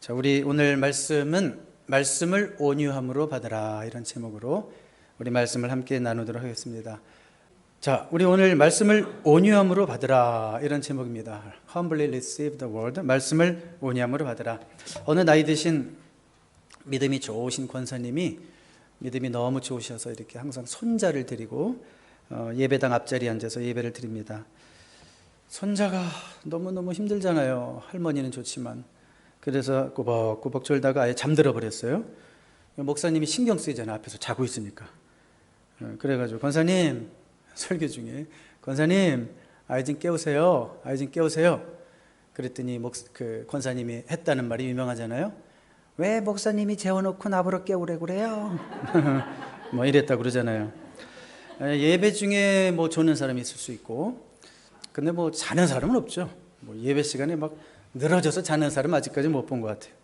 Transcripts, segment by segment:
자, 우리 오늘 말씀은 말씀을 온유함으로 받으라, 이런 제목으로 우리 말씀을 함께 나누도록 하겠습니다. 자, 우리 오늘 말씀을 온유함으로 받으라, 이런 제목입니다. Humbly receive the word. 말씀을 온유함으로 받으라. 어느 나이 드신 믿음이 좋으신 권사님이 믿음이 너무 좋으셔서 이렇게 항상 손자를 드리고 예배당 앞자리에 앉아서 예배를 드립니다. 손자가 너무너무 힘들잖아요. 할머니는 좋지만. 그래서 꾸벅꾸벅 졸다가 아예 잠들어 버렸어요. 목사님이 신경 쓰이잖아요. 앞에서 자고 있으니까. 그래가지고 권사님, 설교 중에 권사님, 아이 좀 깨우세요. 아이 좀 깨우세요. 그랬더니 권사님이 했다는 말이 유명하잖아요. 왜 목사님이 재워놓고 나보러 깨우래 그래요? 뭐 이랬다 그러잖아요. 예배 중에 뭐 조는 사람이 있을 수 있고, 근데 뭐 자는 사람은 없죠. 뭐 예배 시간에 막 늘어져서 자는 사람 아직까지 못 본 것 같아요.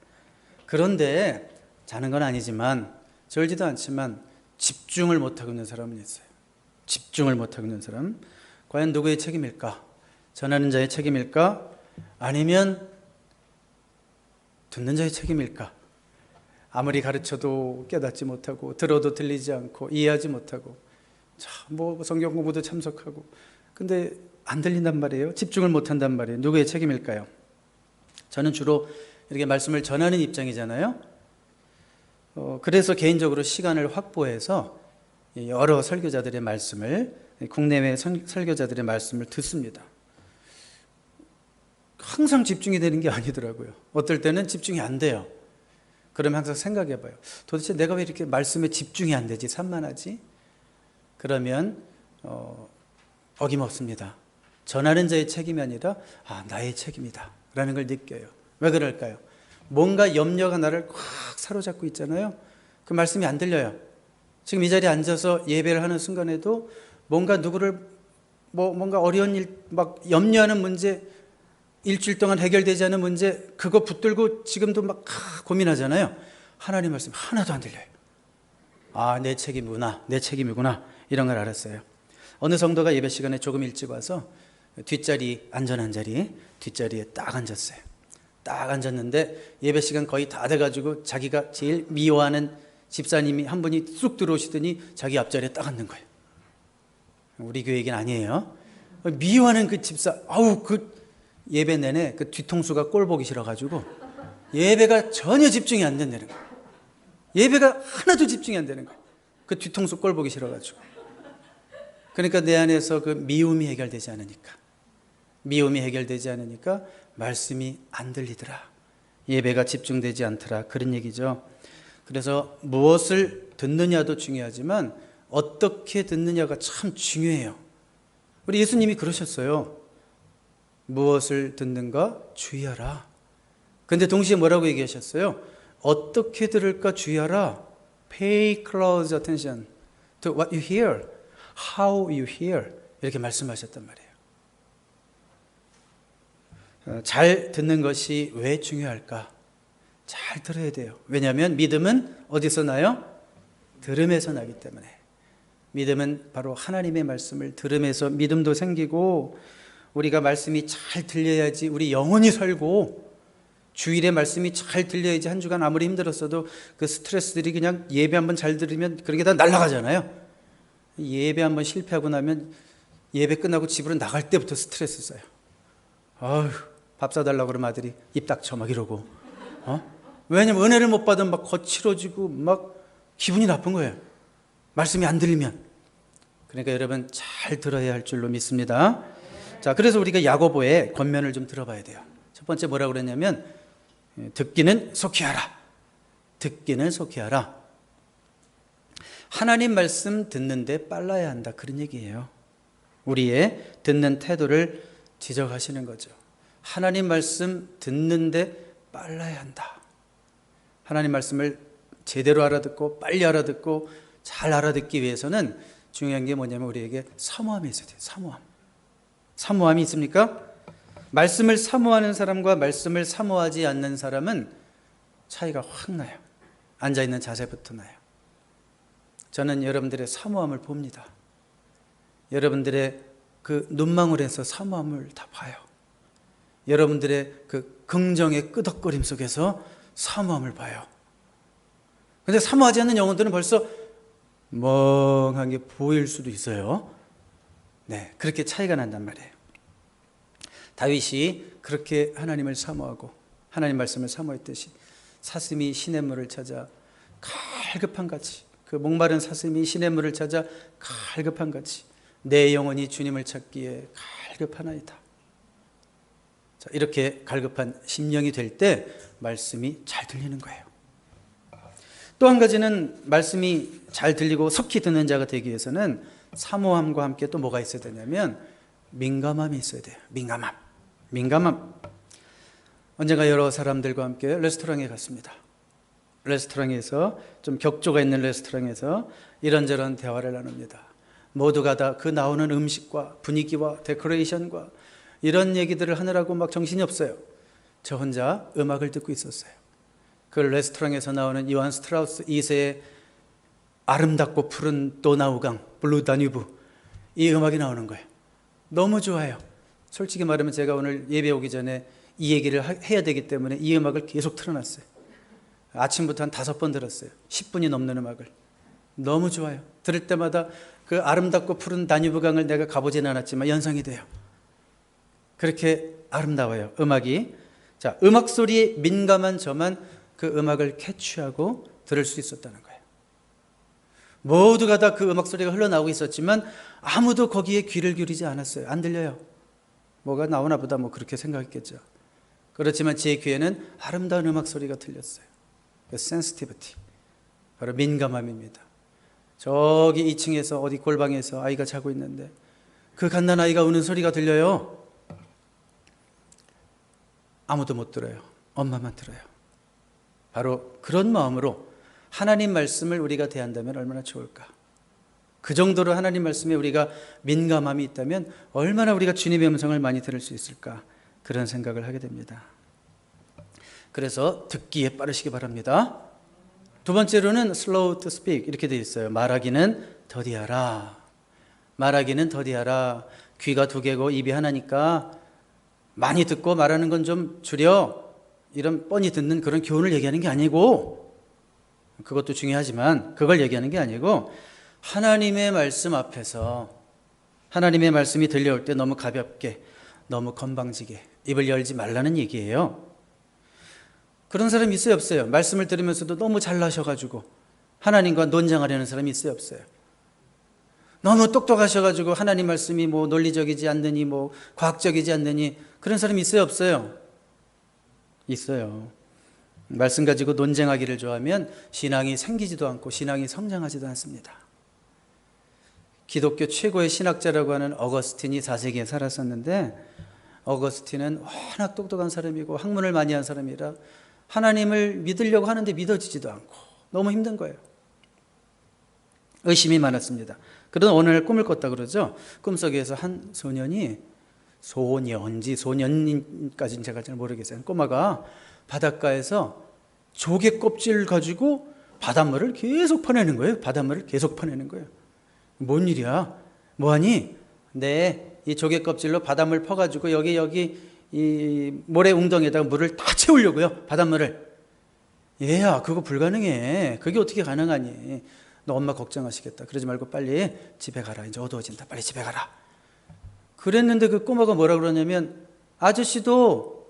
그런데 자는 건 아니지만, 졸지도 않지만 집중을 못하고 있는 사람은 있어요. 집중을 못하고 있는 사람. 과연 누구의 책임일까? 전하는 자의 책임일까? 아니면 듣는 자의 책임일까? 아무리 가르쳐도 깨닫지 못하고, 들어도 들리지 않고, 이해하지 못하고, 뭐 성경 공부도 참석하고, 근데 안 들린단 말이에요. 집중을 못한단 말이에요. 누구의 책임일까요? 저는 주로 이렇게 말씀을 전하는 입장이잖아요. 그래서 개인적으로 시간을 확보해서 여러 설교자들의 말씀을, 국내외 설교자들의 말씀을 듣습니다. 항상 집중이 되는 게 아니더라고요. 어떨 때는 집중이 안 돼요. 그러면 항상 생각해봐요. 도대체 내가 왜 이렇게 말씀에 집중이 안 되지? 산만하지? 그러면 어김없습니다. 전하는 자의 책임이 아니라 나의 책임이다 라는 걸 느껴요. 왜 그럴까요? 뭔가 염려가 나를 꽉 사로잡고 있잖아요. 그 말씀이 안 들려요. 지금 이 자리에 앉아서 예배를 하는 순간에도 뭔가 누구를 뭔가 어려운 일, 막 염려하는 문제, 일주일 동안 해결되지 않은 문제, 그거 붙들고 지금도 막 고민하잖아요. 하나님 말씀 하나도 안 들려요. 내 책임이구나, 내 책임이구나, 이런 걸 알았어요. 어느 성도가 예배 시간에 조금 일찍 와서 뒷자리, 안전한 자리, 뒷자리에 딱 앉았어요. 딱 앉았는데 예배 시간 거의 다 돼가지고 자기가 제일 미워하는 집사님이 한 분이 쑥 들어오시더니 자기 앞자리에 딱 앉는 거예요. 우리 교회 얘기는 아니에요. 미워하는 그 집사, 그 예배 내내 그 뒤통수가 꼴 보기 싫어가지고 예배가 전혀 집중이 안 된다는 거예요. 예배가 하나도 집중이 안 되는 거예요. 그 뒤통수 꼴 보기 싫어가지고. 그러니까 내 안에서 그 미움이 해결되지 않으니까 말씀이 안 들리더라. 예배가 집중되지 않더라. 그런 얘기죠. 그래서 무엇을 듣느냐도 중요하지만 어떻게 듣느냐가 참 중요해요. 우리 예수님이 그러셨어요. 무엇을 듣는가 주의하라. 근데 동시에 뭐라고 얘기하셨어요? 어떻게 들을까 주의하라. Pay close attention to what you hear, how you hear. 이렇게 말씀하셨단 말이에요. 잘 듣는 것이 왜 중요할까? 잘 들어야 돼요. 왜냐하면 믿음은 어디서 나요? 들음에서 나기 때문에. 믿음은 바로 하나님의 말씀을 들음에서 믿음도 생기고, 우리가 말씀이 잘 들려야지 우리 영혼이 살고, 주일에 말씀이 잘 들려야지 한 주간 아무리 힘들었어도 그 스트레스들이 그냥 예배 한번 잘 들으면 그런 게 다 날아가잖아요. 예배 한번 실패하고 나면 예배 끝나고 집으로 나갈 때부터 스트레스 쌓여. 밥 사달라고 그러면 아들이 입 닥쳐 막 이러고. 왜냐면 은혜를 못 받으면 막 거칠어지고 막 기분이 나쁜 거예요. 말씀이 안 들리면. 그러니까 여러분 잘 들어야 할 줄로 믿습니다. 자, 그래서 우리가 야고보의 권면을 좀 들어봐야 돼요. 첫 번째 뭐라고 그랬냐면 듣기는 속히 하라. 듣기는 속히 하라. 하나님 말씀 듣는데 빨라야 한다, 그런 얘기예요. 우리의 듣는 태도를 지적하시는 거죠. 하나님 말씀 듣는데 빨라야 한다. 하나님 말씀을 제대로 알아듣고 빨리 알아듣고 잘 알아듣기 위해서는 중요한 게 뭐냐면 우리에게 사모함이 있어야 돼요. 사모함이 있습니까? 말씀을 사모하는 사람과 말씀을 사모하지 않는 사람은 차이가 확 나요. 앉아있는 자세부터 나요. 저는 여러분들의 사모함을 봅니다. 여러분들의 그 눈망울에서 사모함을 다 봐요. 여러분들의 그 긍정의 끄덕거림 속에서 사모함을 봐요. 근데 사모하지 않는 영혼들은 벌써 멍한 게 보일 수도 있어요. 네, 그렇게 차이가 난단 말이에요. 다윗이 그렇게 하나님을 사모하고 하나님 말씀을 사모했듯이 사슴이 시냇물을 찾아 갈급한 같이, 그 목마른 사슴이 시냇물을 찾아 갈급한 같이 내 영혼이 주님을 찾기에 갈급하나이다. 자, 이렇게 갈급한 심령이 될 때 말씀이 잘 들리는 거예요. 또 한 가지는 말씀이 잘 들리고 속히 듣는 자가 되기 위해서는 사모함과 함께 또 뭐가 있어야 되냐면 민감함이 있어야 돼요. 민감함. 언젠가 여러 사람들과 함께 레스토랑에 갔습니다. 레스토랑에서 좀 격조가 있는 레스토랑에서 이런저런 대화를 나눕니다. 모두가 다 그 나오는 음식과 분위기와 데코레이션과 이런 얘기들을 하느라고 막 정신이 없어요. 저 혼자 음악을 듣고 있었어요. 그 레스토랑에서 나오는 요한 스트라우스 2세의 아름답고 푸른 도나우강, 블루 다뉴브, 이 음악이 나오는 거예요. 너무 좋아요. 솔직히 말하면 제가 오늘 예배 오기 전에 이 얘기를 해야 되기 때문에 이 음악을 계속 틀어놨어요. 아침부터 한 5번 들었어요. 10분이 넘는 음악을. 너무 좋아요. 들을 때마다 그 아름답고 푸른 다뉴브강을 내가 가보지는 않았지만 연상이 돼요. 그렇게 아름다워요, 음악이. 자, 음악 소리에 민감한 저만 그 음악을 캐치하고 들을 수 있었다는 거예요. 모두가 다 그 음악 소리가 흘러나오고 있었지만 아무도 거기에 귀를 기울이지 않았어요. 안 들려요. 뭐가 나오나 보다 뭐 그렇게 생각했겠죠. 그렇지만 제 귀에는 아름다운 음악 소리가 들렸어요. 그 센시티비티, 바로 민감함입니다. 저기 2층에서 어디 골방에서 아이가 자고 있는데 그 갓난아이가 우는 소리가 들려요. 아무도 못 들어요. 엄마만 들어요. 바로 그런 마음으로 하나님 말씀을 우리가 대한다면 얼마나 좋을까. 그 정도로 하나님 말씀에 우리가 민감함이 있다면 얼마나 우리가 주님의 음성을 많이 들을 수 있을까, 그런 생각을 하게 됩니다. 그래서 듣기에 빠르시기 바랍니다. 두 번째로는 slow to speak, 이렇게 되어 있어요. 말하기는 더디하라. 말하기는 더디하라. 귀가 2개고 입이 하나니까 많이 듣고 말하는 건 좀 줄여, 이런 뻔히 듣는 그런 교훈을 얘기하는 게 아니고, 그것도 중요하지만 그걸 얘기하는 게 아니고, 하나님의 말씀 앞에서 하나님의 말씀이 들려올 때 너무 가볍게, 너무 건방지게 입을 열지 말라는 얘기예요. 그런 사람이 있어요, 없어요? 말씀을 들으면서도 너무 잘나셔가지고 하나님과 논쟁하려는 사람이 있어요, 없어요? 너무 똑똑하셔가지고 하나님 말씀이 뭐 논리적이지 않느니 뭐 과학적이지 않느니 그런 사람이 있어요, 없어요? 있어요. 말씀 가지고 논쟁하기를 좋아하면 신앙이 생기지도 않고 신앙이 성장하지도 않습니다. 기독교 최고의 신학자라고 하는 어거스틴이 4세기에 살았었는데, 어거스틴은 워낙 똑똑한 사람이고 학문을 많이 한 사람이라 하나님을 믿으려고 하는데 믿어지지도 않고 너무 힘든 거예요. 의심이 많았습니다. 그러다 어느 날 꿈을 꿨다 그러죠. 꿈속에서 한 소년이, 소년인지 소년인까지는 제가 잘 모르겠어요. 꼬마가 바닷가에서 조개 껍질을 가지고 바닷물을 계속 퍼내는 거예요. 바닷물을 계속 퍼내는 거예요. 뭔 일이야? 뭐하니? 네, 이 조개 껍질로 바닷물 퍼가지고 여기 이 모래 웅덩이에다가 물을 다 채우려고요. 바닷물을. 얘야, 그거 불가능해. 그게 어떻게 가능하니? 너 엄마 걱정하시겠다. 그러지 말고 빨리 집에 가라. 이제 어두워진다. 빨리 집에 가라. 그랬는데 그 꼬마가 뭐라 그러냐면, 아저씨도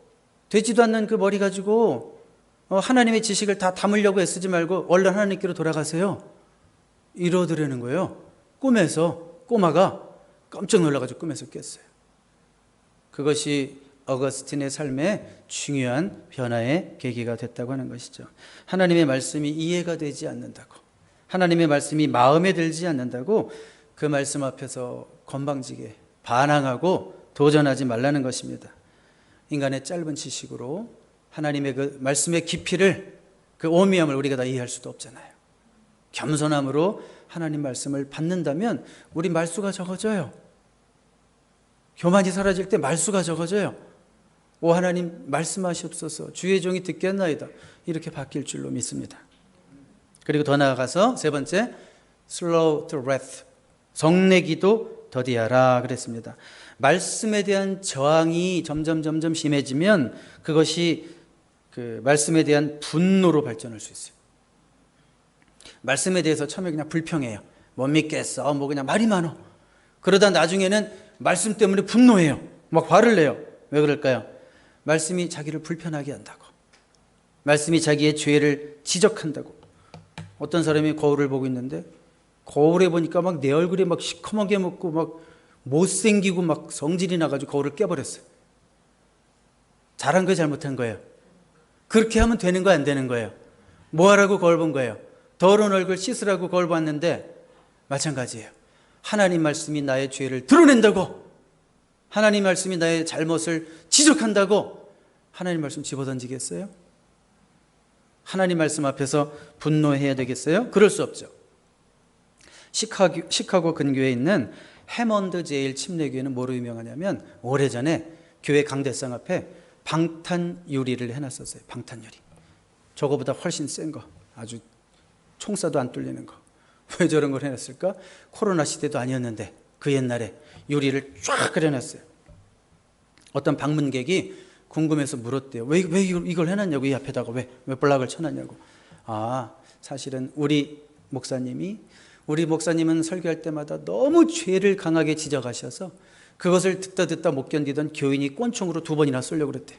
되지도 않는 그 머리 가지고 하나님의 지식을 다 담으려고 애쓰지 말고 얼른 하나님께로 돌아가세요. 이러더라는 거예요. 꿈에서 꼬마가 깜짝 놀라가지고 꿈에서 깼어요. 그것이 어거스틴의 삶에 중요한 변화의 계기가 됐다고 하는 것이죠. 하나님의 말씀이 이해가 되지 않는다고, 하나님의 말씀이 마음에 들지 않는다고 그 말씀 앞에서 건방지게 반항하고 도전하지 말라는 것입니다. 인간의 짧은 지식으로 하나님의 그 말씀의 깊이를, 그 오미함을 우리가 다 이해할 수도 없잖아요. 겸손함으로 하나님 말씀을 받는다면 우리 말수가 적어져요. 교만이 사라질 때 말수가 적어져요. 오 하나님 말씀하시옵소서, 주의 종이 듣겠나이다, 이렇게 바뀔 줄로 믿습니다. 그리고 더 나아가서 세 번째, slow to wrath, 성내기도 더디하라 그랬습니다. 말씀에 대한 저항이 점점 심해지면 그것이 그 말씀에 대한 분노로 발전할 수 있어요. 말씀에 대해서 처음에 그냥 불평해요. 못 믿겠어. 뭐 그냥 말이 많어. 그러다 나중에는 말씀 때문에 분노해요. 막 화를 내요. 왜 그럴까요? 말씀이 자기를 불편하게 한다고. 말씀이 자기의 죄를 지적한다고. 어떤 사람이 거울을 보고 있는데 거울에 보니까 막 내 얼굴이 막 시커멓게 먹고 막 못생기고 막 성질이 나가지고 거울을 깨버렸어요. 잘한 거예요, 잘못한 거예요? 그렇게 하면 되는 거 안 되는 거예요? 뭐 하라고 거울 본 거예요? 더러운 얼굴 씻으라고 거울 봤는데 마찬가지예요. 하나님 말씀이 나의 죄를 드러낸다고, 하나님 말씀이 나의 잘못을 지적한다고 하나님 말씀 집어던지겠어요? 하나님 말씀 앞에서 분노해야 되겠어요? 그럴 수 없죠. 시카고 근교에 있는 해먼드 제일 침례교회는 뭐로 유명하냐면 오래전에 교회 강대상 앞에 방탄 유리를 해놨었어요. 방탄 유리. 저거보다 훨씬 센 거, 아주 총쏴도 안 뚫리는 거. 왜 저런 걸 해놨을까? 코로나 시대도 아니었는데 그 옛날에 유리를 쫙 그려놨어요. 어떤 방문객이 궁금해서 물었대요. 왜 이걸 해놨냐고, 이 앞에다가 왜 블락을 쳐놨냐고. 아, 사실은 우리 목사님은 설교할 때마다 너무 죄를 강하게 지적하셔서 그것을 듣다 못 견디던 교인이 권총으로 2번이나 쏘려고 그랬대요.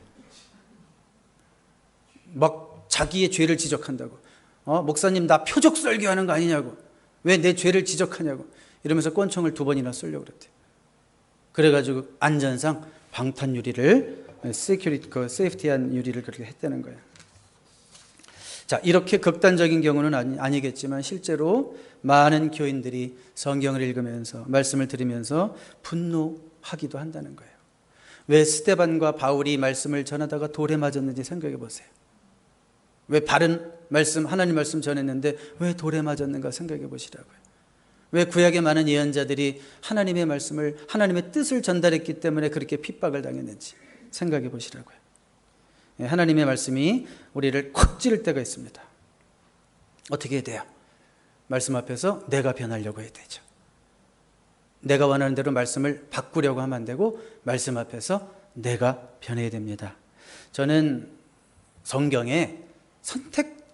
막 자기의 죄를 지적한다고. 목사님 나 표적 설교하는 거 아니냐고. 왜 내 죄를 지적하냐고. 이러면서 권총을 2번이나 쏘려고 그랬대요. 그래가지고 안전상 방탄 유리를, 세이프티한 유리를 그렇게 했다는 거예요. 자, 이렇게 극단적인 경우는 아니겠지만 실제로 많은 교인들이 성경을 읽으면서 말씀을 들으면서 분노하기도 한다는 거예요. 왜 스데반과 바울이 말씀을 전하다가 돌에 맞았는지 생각해 보세요. 왜 바른 말씀, 하나님 말씀 전했는데 왜 돌에 맞았는가 생각해 보시라고요. 왜 구약의 많은 예언자들이 하나님의 말씀을, 하나님의 뜻을 전달했기 때문에 그렇게 핍박을 당했는지 생각해 보시라고요. 하나님의 말씀이 우리를 콕 찌를 때가 있습니다. 어떻게 해야 돼요? 말씀 앞에서 내가 변하려고 해야 되죠. 내가 원하는 대로 말씀을 바꾸려고 하면 안 되고 말씀 앞에서 내가 변해야 됩니다. 저는 성경에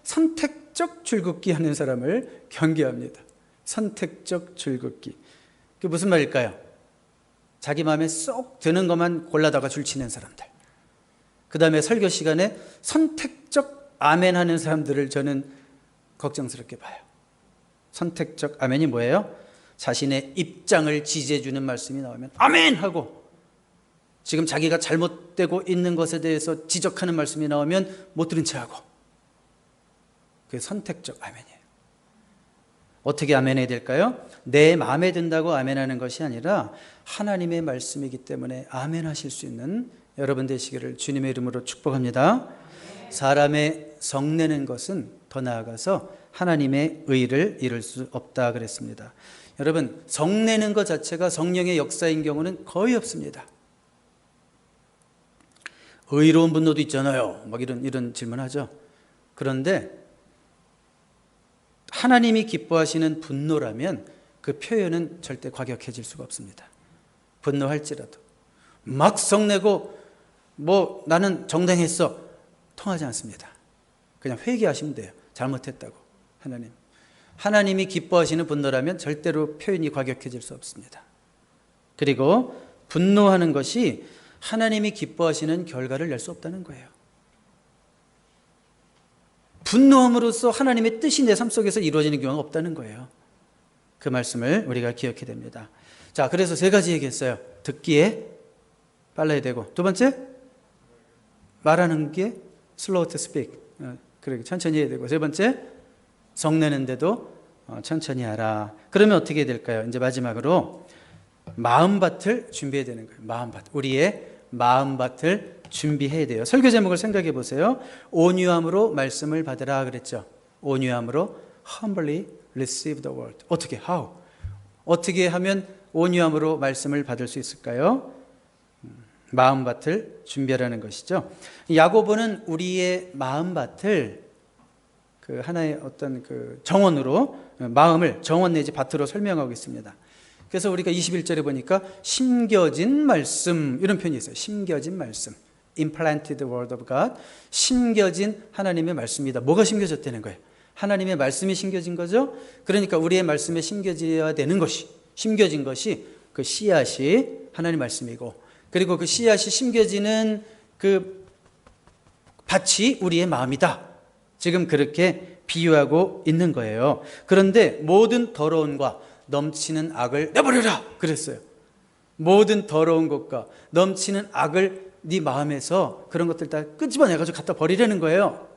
선택적 줄긋기 하는 사람을 경계합니다. 선택적 줄긋기. 그게 무슨 말일까요? 자기 마음에 쏙 드는 것만 골라다가 줄치는 사람들. 그 다음에 설교 시간에 선택적 아멘 하는 사람들을 저는 걱정스럽게 봐요. 선택적 아멘이 뭐예요? 자신의 입장을 지지해주는 말씀이 나오면 아멘 하고, 지금 자기가 잘못되고 있는 것에 대해서 지적하는 말씀이 나오면 못 들은 채 하고. 그게 선택적 아멘이에요. 어떻게 아멘해야 될까요? 내 마음에 든다고 아멘하는 것이 아니라 하나님의 말씀이기 때문에 아멘하실 수 있는 여러분 되시기를 주님의 이름으로 축복합니다. 사람의 성내는 것은 더 나아가서 하나님의 의를 이룰 수 없다 그랬습니다. 여러분, 성내는 것 자체가 성령의 역사인 경우는 거의 없습니다. 의로운 분노도 있잖아요. 막 이런 질문하죠. 그런데 하나님이 기뻐하시는 분노라면 그 표현은 절대 과격해질 수가 없습니다. 분노할지라도 막 성내고 뭐 나는 정당했어, 통하지 않습니다. 그냥 회개하시면 돼요. 잘못했다고. 하나님이 기뻐하시는 분노라면 절대로 표현이 과격해질 수 없습니다. 그리고 분노하는 것이 하나님이 기뻐하시는 결과를 낼 수 없다는 거예요. 분노함으로써 하나님의 뜻이 내 삶 속에서 이루어지는 경우가 없다는 거예요. 그 말씀을 우리가 기억해야 됩니다. 자, 그래서 3가지 얘기했어요. 듣기에 빨라야 되고, 2번째 말하는 게 slow to speak, 그러게 천천히 해야 되고, 3번째 성내는데도 천천히 하라. 그러면 어떻게 해야 될까요? 이제 마지막으로 마음밭을 준비해야 되는 거예요. 마음밭, 우리의 마음밭을 준비해야 돼요. 설교 제목을 생각해 보세요. 온유함으로 말씀을 받으라 그랬죠. 온유함으로 humbly receive the word. 어떻게? How? 어떻게 하면 온유함으로 말씀을 받을 수 있을까요? 마음밭을 준비하라는 것이죠. 야고보는 우리의 마음밭을 그 하나의 어떤 그 정원으로, 마음을 정원 내지 밭으로 설명하고 있습니다. 그래서 우리가 21절에 보니까 심겨진 말씀, 이런 표현이 있어요. 심겨진 말씀. implanted word of God, 심겨진 하나님의 말씀이다. 뭐가 심겨졌다는 거예요? 하나님의 말씀이 심겨진 거죠. 그러니까 우리의 말씀에 심겨져야 되는 것이, 심겨진 것이 그 씨앗이 하나님 말씀이고, 그리고 그 씨앗이 심겨지는 그 밭이 우리의 마음이다. 지금 그렇게 비유하고 있는 거예요. 그런데 모든 더러움과 넘치는 악을 내버려라 그랬어요. 모든 더러운 것과 넘치는 악을 네 마음에서 그런 것들 다 끄집어내가지고 갖다 버리라는 거예요.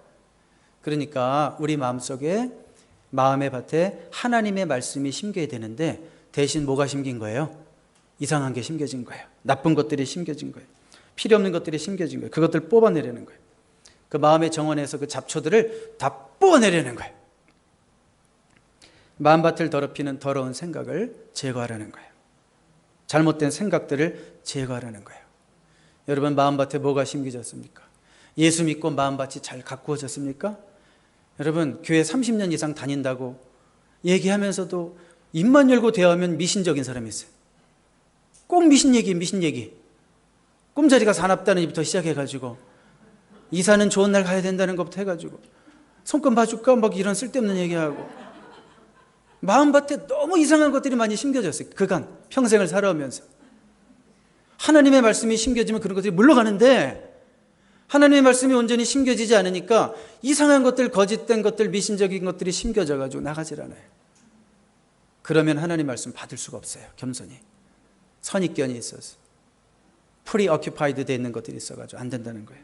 그러니까 우리 마음속에, 마음의 밭에 하나님의 말씀이 심겨야 되는데 대신 뭐가 심긴 거예요? 이상한 게 심겨진 거예요. 나쁜 것들이 심겨진 거예요. 필요 없는 것들이 심겨진 거예요. 그것들 뽑아내려는 거예요. 그 마음의 정원에서 그 잡초들을 다 뽑아내려는 거예요. 마음밭을 더럽히는 더러운 생각을 제거하라는 거예요. 잘못된 생각들을 제거하라는 거예요. 여러분, 마음밭에 뭐가 심겨졌습니까? 예수 믿고 마음밭이 잘 가꾸어졌습니까? 여러분, 교회 30년 이상 다닌다고 얘기하면서도 입만 열고 대화하면 미신적인 사람이 있어요. 꼭 미신 얘기. 꿈자리가 사납다는 입부터 시작해가지고 이사는 좋은 날 가야 된다는 것부터 해가지고 손금 봐줄까? 막 이런 쓸데없는 얘기하고 마음밭에 너무 이상한 것들이 많이 심겨졌어요. 그간 평생을 살아오면서 하나님의 말씀이 심겨지면 그런 것들이 물러가는데 하나님의 말씀이 온전히 심겨지지 않으니까 이상한 것들, 거짓된 것들, 미신적인 것들이 심겨져가지고 나가질 않아요. 그러면 하나님 말씀 받을 수가 없어요. 겸손히 선입견이 있어서 프리어큐파이드 되어 있는 것들이 있어가지고 안 된다는 거예요.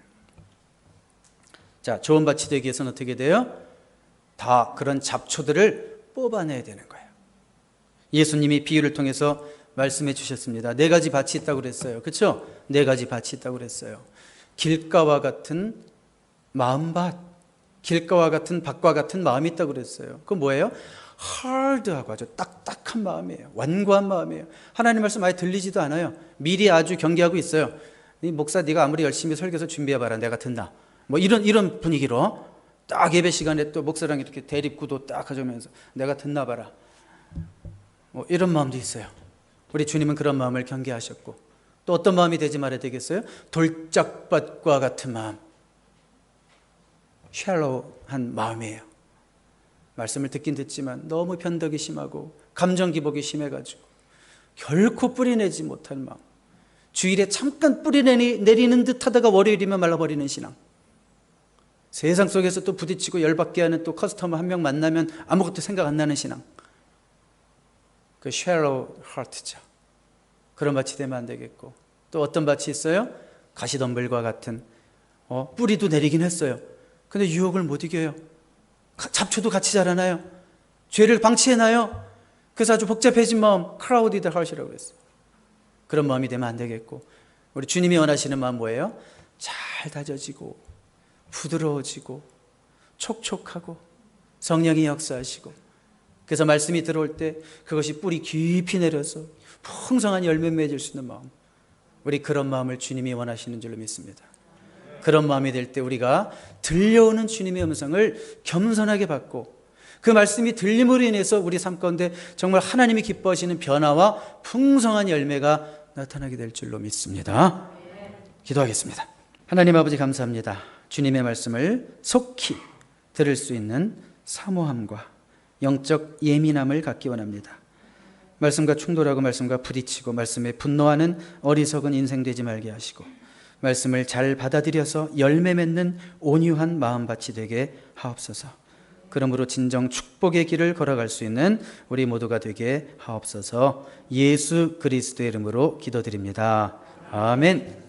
자, 좋은 밭이 되기 위해서는 어떻게 돼요? 다 그런 잡초들을 뽑아내야 되는 거예요. 예수님이 비유를 통해서 말씀해 주셨습니다. 4가지 밭이 있다고 그랬어요. 그렇죠? 4가지 밭이 있다고 그랬어요. 길가와 같은 마음밭, 길가와 같은 밭과 같은 마음이 있다고 그랬어요. 그건 뭐예요? 하드하고 아주 딱딱한 마음이에요. 완고한 마음이에요. 하나님 말씀 아예 들리지도 않아요. 미리 아주 경계하고 있어요. 목사, 네가 아무리 열심히 설교해서 준비해봐라, 내가 듣나. 뭐 이런 분위기로 딱 예배 시간에 또 목사랑 이렇게 대립구도 딱 가져오면서 내가 듣나 봐라. 뭐 이런 마음도 있어요. 우리 주님은 그런 마음을 경계하셨고, 또 어떤 마음이 되지 말아야 되겠어요? 돌짝밭과 같은 마음, 샬로우한 마음이에요. 말씀을 듣긴 듣지만 너무 변덕이 심하고 감정 기복이 심해가지고 결코 뿌리내지 못할 마음, 주일에 잠깐 뿌리내리는 듯 하다가 월요일이면 말라버리는 신앙, 세상 속에서 또 부딪히고 열받게 하는 또 커스터머 한 명 만나면 아무것도 생각 안 나는 신앙, 그 shallow heart죠. 그런 밭이 되면 안 되겠고, 또 어떤 밭이 있어요? 가시덤불과 같은, 뿌리도 내리긴 했어요. 근데 유혹을 못 이겨요. 잡초도 같이 자라나요. 죄를 방치해놔요. 그래서 아주 복잡해진 마음, crowded heart이라고 그랬어요. 그런 마음이 되면 안 되겠고, 우리 주님이 원하시는 마음 뭐예요? 잘 다져지고 부드러워지고 촉촉하고 성령이 역사하시고, 그래서 말씀이 들어올 때 그것이 뿌리 깊이 내려서 풍성한 열매 맺을 수 있는 마음, 우리 그런 마음을 주님이 원하시는 줄로 믿습니다. 그런 마음이 될 때 우리가 들려오는 주님의 음성을 겸손하게 받고, 그 말씀이 들림으로 인해서 우리 삶 가운데 정말 하나님이 기뻐하시는 변화와 풍성한 열매가 나타나게 될 줄로 믿습니다. 기도하겠습니다. 하나님 아버지, 감사합니다. 주님의 말씀을 속히 들을 수 있는 사모함과 영적 예민함을 갖기 원합니다. 말씀과 충돌하고 말씀과 부딪히고 말씀에 분노하는 어리석은 인생 되지 말게 하시고, 말씀을 잘 받아들여서 열매 맺는 온유한 마음밭이 되게 하옵소서. 그러므로 진정 축복의 길을 걸어갈 수 있는 우리 모두가 되게 하옵소서. 예수 그리스도의 이름으로 기도드립니다. 아멘.